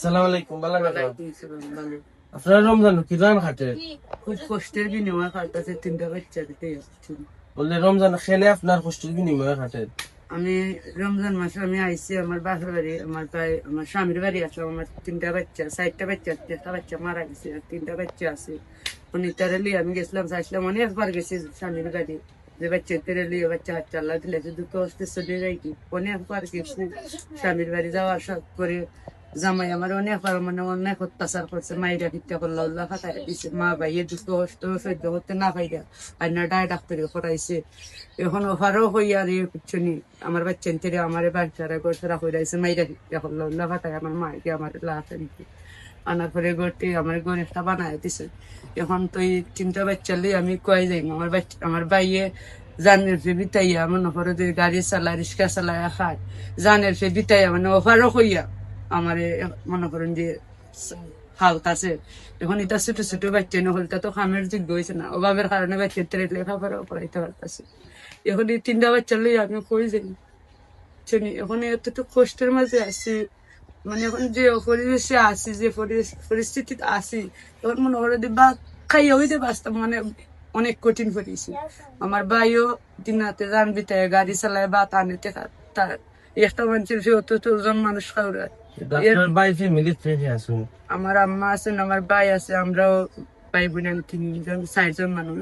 আসসালামু আলাইকুম। ভালো আছেন? ওয়ালাইকুম আসসালাম, ভালো। আপনারা রমজান কি রান খাটে? খুব কষ্টের বিনিময়ে কাটতেছে, তিনটা বাচ্চা দিতে হচ্ছে। বললে রমজান খেলে আপনার কষ্টের বিনিময়ে খাটে। আমি রমজান মাসে আমি আইসি আমার বাসার বাড়ি, আমার ভাই আমার স্বামীর বাড়ি আছে। আমার তিনটা বাচ্চা, 4টা বাচ্চা আছে, একটা বাচ্চা মারা গেছে আর 3টা বাচ্চা আছে। উনি তারা লিয়ে আমি গেছিলাম, চাইছিলাম অনেকবার গেছি স্বামীর বাড়ি, যে বাচ্চা তেরে লিয়ে বাচ্চা হাত চাল্লা দিলে দুটো অস্তে চলে যাই কি অনেকবার গেছি স্বামীর বাড়ি যাওয়ার সব করে। জামাই আমার অনেকবার মানে অনেক অত্যাচার করছে, মাইরা ভিত্তা করলো, আল্লাহ ফাটাই দিছে। মা ভাইয়ের দুঃখ কষ্ট সহ্য করতে না পাইরা আর না ডাক্তারে ফটাইছে। এখন ওভারও হই আর পিছনি আমার বাচ্চা থেকে আমার বাচ্চারা গোসরা হয়ে যাইছে, মাইরা ভিত্তা করলো, আল্লাহ ফাটাই আমার মাকে আমার লাফে দিতে আনার পরে গোটে আমার গড় একটা বানায় দিছে। এখন তো এই 3টা বাচ্চা লিয়ে আমি কয়ে যাই আমার বাচ্চা আমার বাইয়ে জানের ফে বিতাইয়া মনে করো যে গাড়ি চালায় রিক্সা চালায় খায়, জানের ফে বিতাইয়া মানে ওভারও হইয়া আমারে মনে করেন যে হালকাছে। এখন এটা ছোট ছোট বাচ্চা নহলটা তো খামের যোগ্য হয়েছে না, অভাবের কারণে বাচ্চা লেখাপড়াও করাইতে পারতেছে। এখন এই 3টা বাচ্চা লইয়া আমি কই যাই এখন এতটুকু কষ্টের মাঝে আছি। মানে এখন যে পরিবেশে আছি, যে পরিস্থিতিতে আছি, তখন মনে করো যে বা খাইয়া হইতে বাঁচতাম, মানে অনেক কঠিন পড়েছি। আমার ভাইও দিন রাতে যান বিতায় গাড়ি চালায় বা টানেতে তার একটা মানুষের জন মানুষ খাওয়ায়। আপনার ভাই ফ্যামিলি থেকে আসুন। আমার আম্মা আছেন, আমার ভাই আছে, আমরাও ভাই বোন 4জন মানুষ।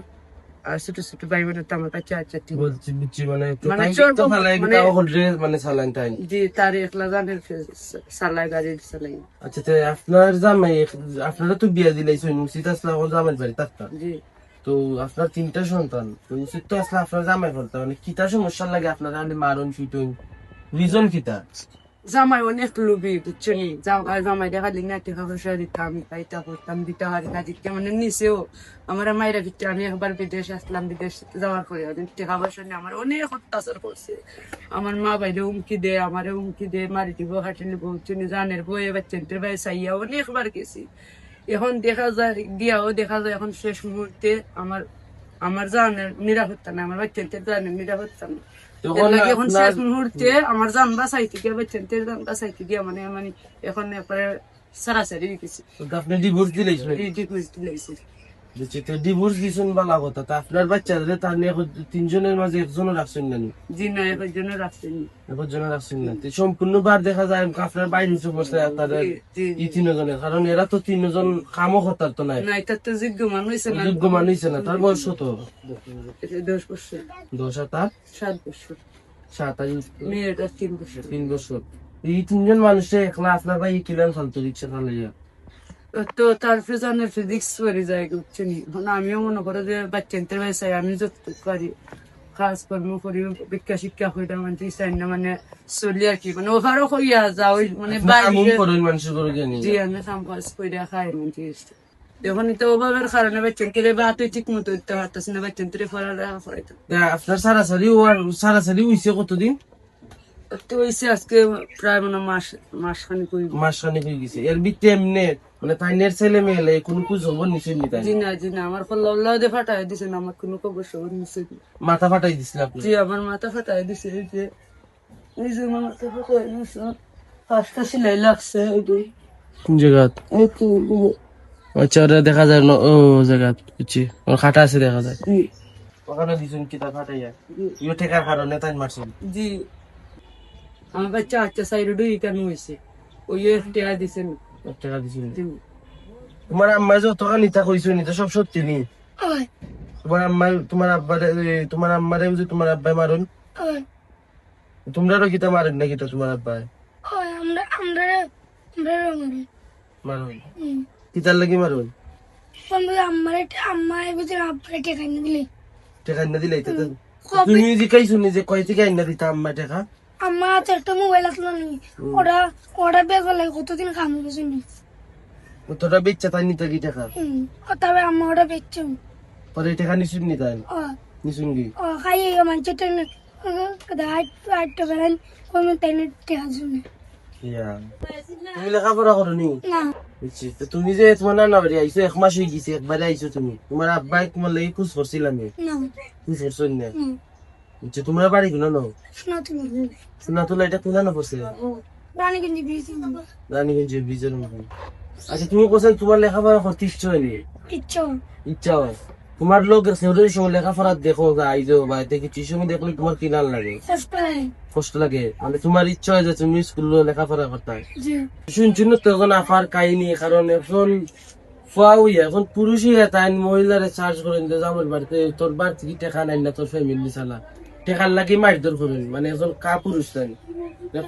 আর ছোট ছোট ভাই বোনের তো আমার কাছে আছে 3। বলছি বুঝছি মানে মানে তো ফালাই মানে তাও হল মানে চালান তাই। জি তার একলা জানের চালায় গাড়ি চালাই। আচ্ছা তো আপনার জামাই আপনারা তো বিয়া দিলাইছেন, উচিত আসলে এখন জামাই বাড়ি থাকতাম। জি তো আপনার 3টা সন্তান, তো উচিত তো আসলে আপনার জামাই করতাম। মানে কিতা সমস্যা লাগে আপনারা মারণ ফিটুন, রিজন কিতা? জামাই অনেক লোভী বুঝছেন, জামাই দেখা দিন না টাকা পয়সা দিতাম, পাইতা করতাম, দিতে পারি না দিতে মানে নিচেও আমার মায়েরা ভিতরে। আমি একবার বিদেশ আসলাম, বিদেশ যাওয়ার পরে টাকা পয়সা নিয়ে আমার অনেক অত্যাচার করছে। আমার মা বাইরে হুমকি দে, আমারে হুমকি দে, মারি দিব, হাঁটি নিব, জানের বইয়ে বাচ্চাদের ভাই চাইয়া অনেকবার গেছি। এখন দেখা যায় গিয়াও দেখা যায় এখন শেষ মুহূর্তে আমার আমার জানের নিরাপত্তা না, আমার বাচ্চাদের জানের নিরাপত্তা না। এখন শেষ মুহূর্তে আমার জান বাঁচাইতে গিয়ে বাচ্চাদের জান বাঁচাইতে গিয়ে মানে মানে এখন একবারে সারাসারি গেছি। আপনি ডিভোর্স দিলাইছেন? ডিভোর্স দিয়েছেন ভালো কথা। তা আপনার বাচ্চাদের তার নিয়ে 3জনের মাঝে একজনও রাখছেন না? জি না, এর জন্য রাখছেন একজনও রাখছেন না। সম্পূর্ণ বার দেখা যায় আপনার বাইরে পড়ছে তাদের এই 3জনের, কারণ এরা তো 3জন কামও করতার তো নাই। না, এটা তো যোগ্য মানুষ হয়েছে না, যোগ্য মানুষ হয়েছে না। তার বয়স কত? 10 বছর। 10 আর তার 7 বছর। 7 আর মেয়েটা 3 বছর। 3 বছর। এই 3জন মানুষে একলা আপনার ভাই কিলান ফালতু রিক্সা চালাইয়া। তো তার জানের ফিজিক্স পড়ে যায় বুঝছেন। এখন আমিও মনে করো যে বাচ্চাদের চাই আমি যতটুকু পারি কাজকর্ম করি, ভিক্ষা শিক্ষা করি, মানে চাই না মানে চলি আর কি, মানে ওভারও কইয়া যা ওই মানে জি আমি কাম কাজ করে খাই মানে। এখন এটা অভাবের কারণে বাচ্চাদের বা তুই ঠিক মতো দিতে পারতেছি না, বাচ্চাদের পড়ালেখা করাইতে। আপনার সারাসারি হইছে কতদিন? তো হয়েছে আজকে প্রায় মানে মাসখানিক হয়ে গেছে। এর ভিতরে এমনি মানে তাইনের ছেলে মেয়ে কোনো কুছ খবর নিছেন নি? তাই জি না আমার কল্লা দিয়ে ফাটাই দিছে না, আমার কোনো খবর সবর নিছে। মাথা ফাটাই দিছিল আপনি? জি আমার মাথা ফাটাই দিছে, এই যে মাথা ফাটাই দিছে, 5টা সেলাই লাগছে। কোন জায়গা? আচ্ছা ওটা দেখা যায় না ও জায়গা বুঝছি, ওর খাটা আছে দেখা যায়। ওখানে দিছেন কিতা ফাটাইয়া? ইও ঠেকার কারণে তাই মারছেন? জি আমার বাচ্চা সাইড কেন হয়েছে ওই টেকা দিছে না। টাকা দিছেন? তোমার আম্মা যত নিতা কইছো নিতা সব সত্যি নি? তোমার আম্মা তোমার আম্মারে বুঝি তোমার আব্বাই মারুন? তোমরাও কিতা মারেন না কিতা তোমার আব্বাই? মারুন কিতার লাগি মারুন? টেকা না দিলে তুমি জিকাইছো নি যে কয় থেকে আইনা দিতা আম্মা টেকা? আমার হাতে একটা মোবাইল আসলো নি, ওটা বেগর লাগে কতদিন খাম গেছে নি। তোরা বেচ্চা তাই নিতে কি টাকা? তবে আম্মা ওটা বেচছে পরে টাকা নিশুন নি তাই? নিশুন কি? খাই মানুষের ট্রেনে আটটা বেড়ান কোন ট্রেনে টেকা শুনে। তুমি লেখাপড়া করো নি? না বুঝছি। তুমি যে তোমার নানা বাড়ি আইসো 1 মাস হয়ে গেছে, একবারে আইসো তুমি, তোমার আব্বাই তোমার লাগি খুশ করছিলাম? খুশ করছেন না? বুঝছি। তোমরা বাড়ি গুলো নো শোনা তুমি শোনা তোলা এটা কোনা না পড়ছে? রানীগঞ্জ ব্রিজ রানীগঞ্জের ব্রিজের মধ্যে। আচ্ছা তুমি কোথায় তোমার লেখাপড়া করতে ইচ্ছা হয়নি? ইচ্ছা ইচ্ছা হয়। তোমার লোকের সেউরের সময় লেখাপড়া দেখো আইজো বা এতে কিছু সময় দেখলে তোমার কি নাল লাগে, কষ্ট লাগে কষ্ট লাগে, মানে তোমার ইচ্ছা হয় যে তুমি স্কুলে লেখাপড়া করতে হয়। যে শুনছিল তখন আপার কাহিনী, কারণ এখন ফুয়া হইয়া এখন পুরুষ হইয়া তাই মহিলারে চার্জ করেন যে আমার বাড়িতে তোর বাড়িতে কি টেকা নাই না তোর ফ্যামিলি চালা টেকার লাগে মারধর করেন, মানে এখন কা পুরুষ তাই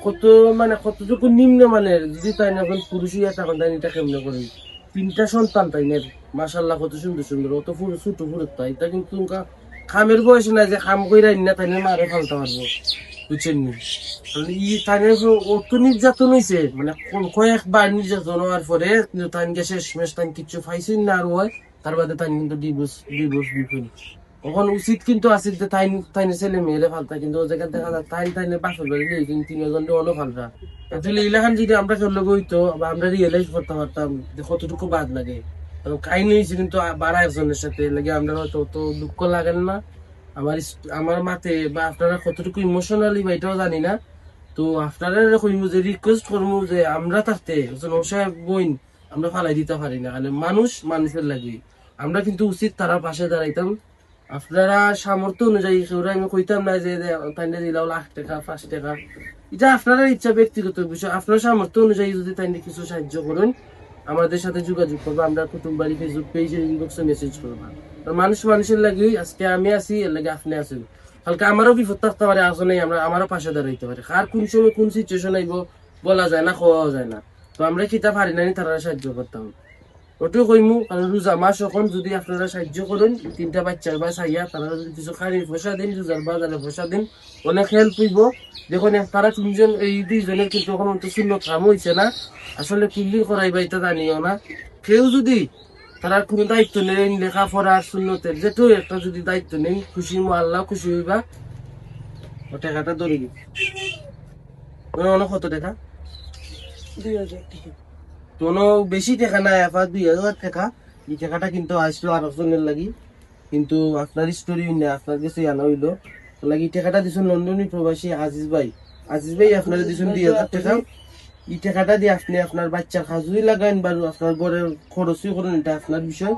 কত মানে কতটুকু নিম্ন মানে যদি তাই না এখন পুরুষ হইয়া তখন তাই এটা কেমনে করেন। 3টা সন্তান তাই না মাশাল্লাহ কত সুন্দর সুন্দর, অত পুরো ছোট পুরো তাই এটা কিন্তু খামের বয়স নাই যে খাম কইরা না তাই না মারে ফালতে পারবো, বুঝছেন নি? ই তাই অত নির্যাতন হয়েছে, মানে কয়েকবার নির্যাতন হওয়ার পরে কিন্তু তাই শেষমেশ তাই কিছু পাইছেন না আর হয়, তার বাদে তাই কিন্তু ডিভোর্স দিবেন। এখন উচিত কিন্তু আছে যে তাই তাই ছেলে মেয়েরে ফালতা, কিন্তু ও জায়গায় দেখা যায় তাই তাই বাসর বাড়ি কিন্তু 3 জন অন্য ফালতা। আসলে এলাকান যদি আমরা কেউ হইতো বা আমরা রিয়েলাইজ করতে পারতাম যে কতটুকু বাদ লাগে, কাহিনী হয়েছে কিন্তু বাড়া একজনের সাথে লাগে আমরা হয়তো অত দুঃখ লাগেন না আমার মাতে, বা আপনারা কতটুকু ইমোশনালি বা এটাও জানি না। তো আপনারা কইমু যে রিকোয়েস্ট করবো যে আমরা থাকতে অসহায় বোন আমরা ফালাই দিতে পারি না, মানে মানুষ মানুষের লাগে আমরা কিন্তু উচিত তারা পাশে দাঁড়াইতাম। আপনারা সামর্থ্য অনুযায়ী সেগুলো আমি কইতাম না যে তাই দিলাও 1,00,000 টাকা 5 টাকা, এটা আপনারা ইচ্ছা ব্যক্তিগত বিষয়। আপনার সামর্থ্য অনুযায়ী যদি তাই কিছু সাহায্য করেন আমাদের সাথে যোগাযোগ করবো, আমরা কুটুমবাড়ি ফেসবুক পেজে ইনবক্সে মেসেজ করবো। মানুষ মানুষের লাগে আজকে আমি আছি, এর লাগে আপনি আছেন, কালকে আমারও বিপদ থাকতে পারে, আসলে আমরা আমারও পাশে দাঁড়াইতে পারে। আর কোন সময় কোন সিচুয়েশন আইব বলা যায় না, খাওয়াও যায় না। তো আমরা কিতা পারি না তারা সাহায্য করতাম, ওটাও কইমু। কারণ রোজা মাস এখন যদি আপনারা সাহায্য করেন 3টা বাচ্চার বা চাইয়া তারা যদি কিছু খালি পয়সা দিন, রোজার বাজারে পয়সা দিন, অনেক হেল্প হইব। দেখুন তারা 3জন এই 2জনের কিন্তু এখন তো শূন্য কাম হয়েছে না, আসলে কুল্লি করাইবা এটা জানিও না। কেউ যদি তারা কোনো দায়িত্ব নেই লেখাপড়ার শূন্যতের যেটো একটা যদি দায়িত্ব নেই, খুশি আল্লাহ খুশি হইবা। ও টাকাটা ধরে দিই অনেক কত টাকা 2,000 টাকা। কোনো বেশি টাকা নাই, আবার 2,000 টাকা। এই টাকাটা কিন্তু আসলো আর একজনের লাগি, কিন্তু আপনার স্টোরি না আপনার কাছে আনা হইলো লাগি টাকাটা দিচ্ছেন লন্ডনী প্রবাসী আজিজ ভাই। আজিজ ভাই আপনারা দিচ্ছেন 2,000 টাকা। এই টাকাটা দিয়ে আপনি আপনার বাচ্চার খাজুই লাগাইন বা আপনার ঘরের খরচই করেন, এটা আপনার বিষয়।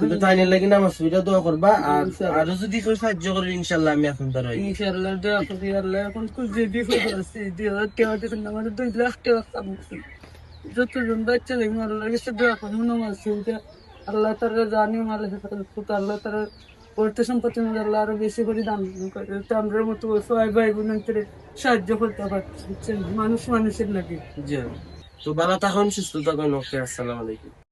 কিন্তু তাইনের লাগি নামাজ সুবিধা দোয়া করবা, আর আরো যদি কেউ সাহায্য করেন ইনশাল্লাহ আমি এখন তার ইনশাআল্লাহ দোয়া করি আল্লাহ এখন খুঁজে বিপদ আছে 2,000 টাকা দিবেন আমার 2 লাখ টাকা কামাইছি। যতজন বাচ্চা দেখুন আল্লাহর কাছে দোয়া করি নামাজ সুবিধা আল্লাহ তারা জানি মালিক আল্লাহ তারা করতে সম্পত্তি মধ্যে আল্লাহ আরো বেশি করে দান করে, তো আমরা মতো সবাই ভাই বোনের সাহায্য করতে পারছি, বুঝছেন? মানুষ মানুষের লাগে। জি। তো ভালো থাকুন, সুস্থ থাকুন, ওকে, আসসালামু আলাইকুম।